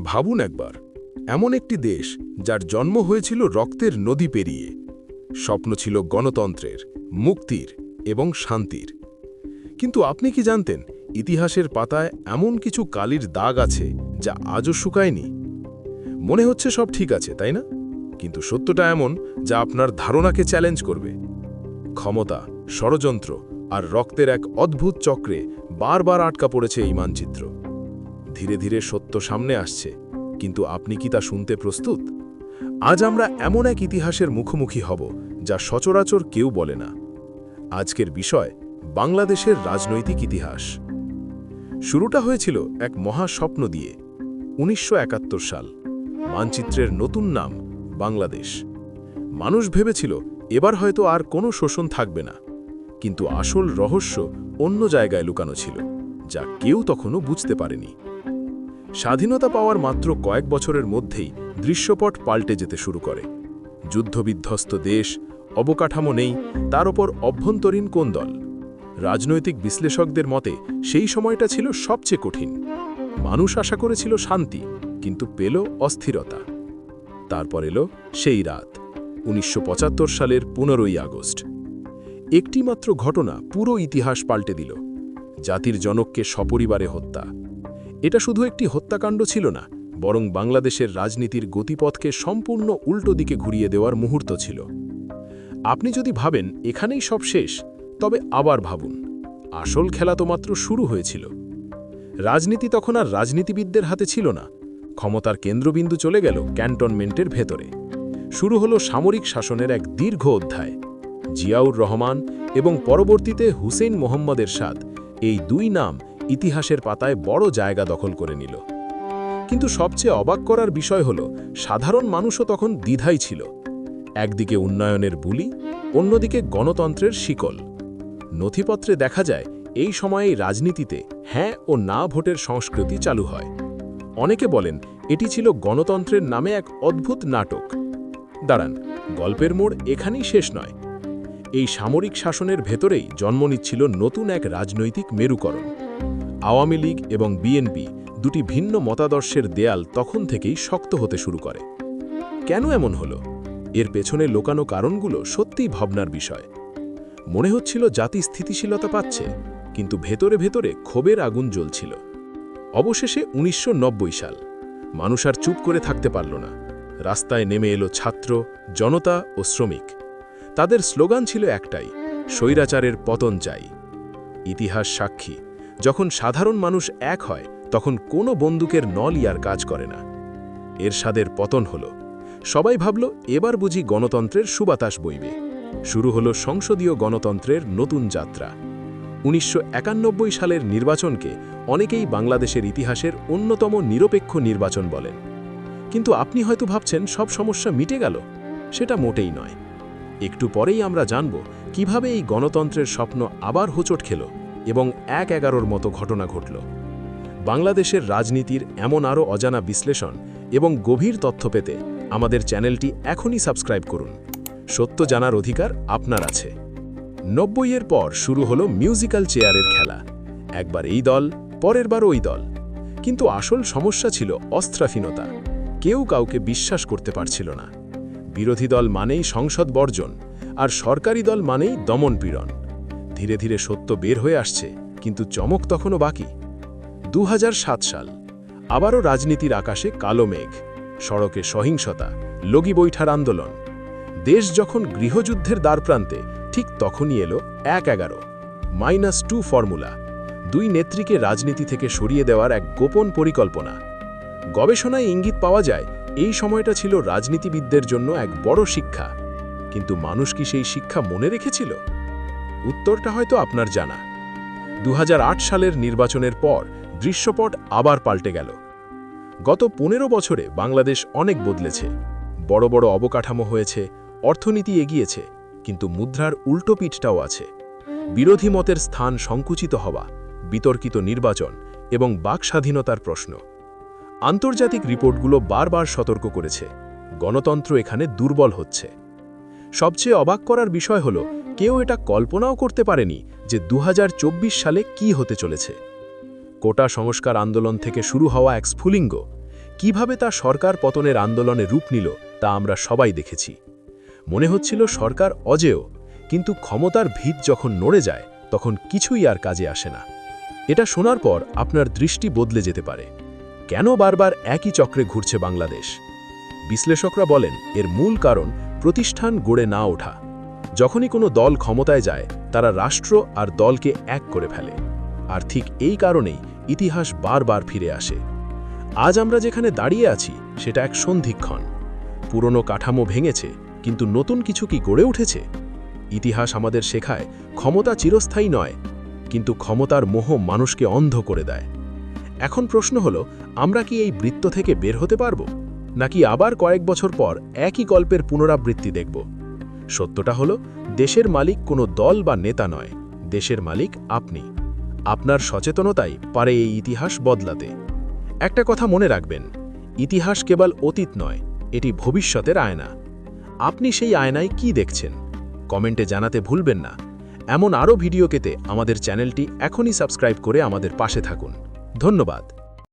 ভাবুন একবার, এমন একটি দেশ যার জন্ম হয়েছিল রক্তের নদী পেরিয়ে। স্বপ্ন ছিল গণতন্ত্রের, মুক্তির এবং শান্তির। কিন্তু আপনি কি জানতেন, ইতিহাসের পাতায় এমন কিছু কালির দাগ আছে যা আজও শুকায়নি? মনে হচ্ছে সব ঠিক আছে, তাই না? কিন্তু সত্যটা এমন যা আপনার ধারণাকে চ্যালেঞ্জ করবে। ক্ষমতা, ষড়যন্ত্র আর রক্তের এক অদ্ভুত চক্রে বারবার আটকা পড়েছে এই মানচিত্র। ধীরে ধীরে সত্য সামনে আসছে, কিন্তু আপনি কি তা শুনতে প্রস্তুত? আজ আমরা এমন এক ইতিহাসের মুখোমুখি হব যা সচরাচর কেউ বলে না। আজকের বিষয় বাংলাদেশের রাজনৈতিক ইতিহাস। শুরুটা হয়েছিল এক মহাস্বপ্ন দিয়ে। ১৯৭১ সাল, মানচিত্রের নতুন নাম বাংলাদেশ। মানুষ ভেবেছিল এবার হয়তো আর কোনো শোষণ থাকবে না, কিন্তু আসল রহস্য অন্য জায়গায় লুকানো ছিল, যা কেউ তখনও বুঝতে পারেনি। স্বাধীনতা পাওয়ার মাত্র কয়েক বছরের মধ্যেই দৃশ্যপট পাল্টে যেতে শুরু করে। যুদ্ধবিধ্বস্ত দেশ, অবকাঠামো নেই, তার ওপর অভ্যন্তরীণ কোন্দল। রাজনৈতিক বিশ্লেষকদের মতে সেই সময়টা ছিল সবচেয়ে কঠিন। মানুষ আশা করেছিল শান্তি, কিন্তু পেল অস্থিরতা। তারপর এলো সেই রাত, ১৯৭৫ সালের ১৫ই আগস্ট। একটি মাত্র ঘটনা পুরো ইতিহাস পাল্টে দিল। জাতির জনককে সপরিবারে হত্যা। এটা শুধু একটি হত্যাকাণ্ড ছিল না, বরং বাংলাদেশের রাজনীতির গতিপথকে সম্পূর্ণ উল্টো দিকে ঘুরিয়ে দেওয়ার মুহূর্ত ছিল। আপনি যদি ভাবেন এখানেই সব শেষ, তবে আবার ভাবুন, আসল খেলা তো মাত্র শুরু হয়েছিল। রাজনীতি তখন আর রাজনীতিবিদদের হাতে ছিল না। ক্ষমতার কেন্দ্রবিন্দু চলে গেল ক্যান্টনমেন্টের ভেতরে। শুরু হলো সামরিক শাসনের এক দীর্ঘ অধ্যায়। জিয়াউর রহমান এবং পরবর্তীতে হুসেইন মোহাম্মদ এরশাদ, এই দুই নাম ইতিহাসের পাতায় বড় জায়গা দখল করে নিল। কিন্তু সবচেয়ে অবাক করার বিষয় হল, সাধারণ মানুষও তখন দ্বিধায় ছিল। একদিকে উন্নয়নের বুলি, অন্যদিকে গণতন্ত্রের শিকল। নথিপত্রে দেখা যায় এই সময়েই রাজনীতিতে হ্যাঁ ও না ভোটের সংস্কৃতি চালু হয়। অনেকে বলেন এটি ছিল গণতন্ত্রের নামে এক অদ্ভুত নাটক। দাঁড়ান, গল্পের মোড় এখানেই শেষ নয়। এই সামরিক শাসনের ভেতরেই জন্ম নিচ্ছিল নতুন এক রাজনৈতিক মেরুকরণ। আওয়ামী লীগ এবং বিএনপি, দুটি ভিন্ন মতাদর্শের দেয়াল তখন থেকেই শক্ত হতে শুরু করে। কেন এমন হলো? এর পেছনে লুকানো কারণগুলো সত্যিই ভাবনার বিষয়। মনে হচ্ছিল জাতি স্থিতিশীলতা পাচ্ছে, কিন্তু ভেতরে ভেতরে ক্ষোভের আগুন জ্বলছিল। অবশেষে ১৯৯০ সাল, মানুষ আর চুপ করে থাকতে পারল না। রাস্তায় নেমে এলো ছাত্র, জনতা ও শ্রমিক। তাদের স্লোগান ছিল একটাই, স্বৈরাচারের পতন চাই। ইতিহাস সাক্ষী, যখন সাধারণ মানুষ এক হয়, তখন কোনো বন্দুকের নলই আর কাজ করে না। এরশাদের পতন হলো। সবাই ভাবল এবার বুঝি গণতন্ত্রের সুবাতাস বইবে। শুরু হলো সংসদীয় গণতন্ত্রের নতুন যাত্রা। ১৯৯১ সালের নির্বাচনকে অনেকেই বাংলাদেশের ইতিহাসের অন্যতম নিরপেক্ষ নির্বাচন বলেন। কিন্তু আপনি হয়তো ভাবছেন সব সমস্যা মিটে গেল। সেটা মোটেই নয়। একটু পরেই আমরা জানব কিভাবে এই গণতন্ত্রের স্বপ্ন আবার হোঁচট খেল এবং ১/১১ মতো ঘটনা ঘটল। বাংলাদেশের রাজনীতির এমন আরও অজানা বিশ্লেষণ এবং গভীর তথ্য পেতে আমাদের চ্যানেলটি এখনই সাবস্ক্রাইব করুন। সত্য জানার অধিকার আপনার আছে। ৯০-এর পর শুরু হলো মিউজিক্যাল চেয়ারের খেলা। একবার এই দল, পরের বার ওই দল। কিন্তু আসল সমস্যা ছিল অস্ত্রাফীনতা। কেউ কাউকে বিশ্বাস করতে পারছিল না। বিরোধী দল মানেই সংসদ বর্জন, আর সরকারি দল মানেই দমনপীড়ন। ধীরে ধীরে সত্য বের হয়ে আসছে, কিন্তু চমক তখনও বাকি। ২০০৭ সাল, আবারও রাজনীতির আকাশে কালো মেঘ। সড়কে সহিংসতা, লগি বৈঠার আন্দোলন। দেশ যখন গৃহযুদ্ধের দ্বারপ্রান্তে, ঠিক তখনই এলো ১/১১-2 ফর্মুলা। দুই নেত্রীকে রাজনীতি থেকে সরিয়ে দেওয়ার এক গোপন পরিকল্পনা। গবেষণায় ইঙ্গিত পাওয়া যায় এই সময়টা ছিল রাজনীতিবিদদের জন্য এক বড় শিক্ষা। কিন্তু মানুষ কি সেই শিক্ষা মনে রেখেছিল? উত্তরটা হয়তো আপনার জানা। ২০০৮ সালের নির্বাচনের পর দৃশ্যপট আবার পাল্টে গেল। গত ১৫ বছরে বাংলাদেশ অনেক বদলেছে। বড় বড় অবকাঠামো হয়েছে, অর্থনীতি এগিয়েছে, কিন্তু মুদ্রার উল্টো পিঠটাও আছে। বিরোধী মতের স্থান সংকুচিত হওয়া, বিতর্কিত নির্বাচন এবং বাকস্বাধীনতার প্রশ্ন। আন্তর্জাতিক রিপোর্টগুলো বারবার সতর্ক করেছে, গণতন্ত্র এখানে দুর্বল হচ্ছে। সবচেয়ে অবাক করার বিষয় হলো, কেউ এটা কল্পনাও করতে পারেনি যে ২০২৪ সালে কি হতে চলেছে। কোটা সংস্কার আন্দোলন থেকে শুরু হওয়া এক স্ফুলিঙ্গ, কিভাবে তা সরকার পতনের আন্দোলনে রূপ নিল তা আমরা সবাই দেখেছি। মনে হচ্ছিল সরকার অজেয়, কিন্তু ক্ষমতার ভিত যখন নড়ে যায় তখন কিছুই আর কাজে আসে না। এটা শোনার পর আপনার দৃষ্টি বদলে যেতে পারে। কেন বারবার একই চক্রে ঘুরছে বাংলাদেশ? বিশ্লেষকরা বলেন এর মূল কারণ প্রতিষ্ঠান গড়ে না ওঠা। যখনই কোনো দল ক্ষমতায় যায় তারা রাষ্ট্র আর দলকে এক করে ফেলে। আর ঠিক এই কারণেই ইতিহাস বারবার ফিরে আসে। আজ আমরা যেখানে দাঁড়িয়ে আছি সেটা এক সন্ধিক্ষণ। পুরনো কাঠামো ভেঙেছে, কিন্তু নতুন কিছু কি গড়ে উঠেছে? ইতিহাস আমাদের শেখায় ক্ষমতা চিরস্থায়ী নয়, কিন্তু ক্ষমতার মোহ মানুষকে অন্ধ করে দেয়। এখন প্রশ্ন হলো, আমরা কি এই বৃত্ত থেকে বের হতে পারব, নাকি আবার কয়েক বছর পর একই গল্পের পুনরাবৃত্তি দেখব? সত্যটা হলো, দেশের মালিক কোনো দল বা নেতা নয়, দেশের মালিক আপনি। আপনার সচেতনতাই পারে এই ইতিহাস বদলাতে। একটা কথা মনে রাখবেন, ইতিহাস কেবল অতীত নয়, এটি ভবিষ্যতের আয়না। আপনি সেই আয়নায় কি দেখছেন? কমেন্টে জানাতে ভুলবেন না। এমন আরও ভিডিও পেতে আমাদের চ্যানেলটি এখনই সাবস্ক্রাইব করে আমাদের পাশে থাকুন। ধন্যবাদ।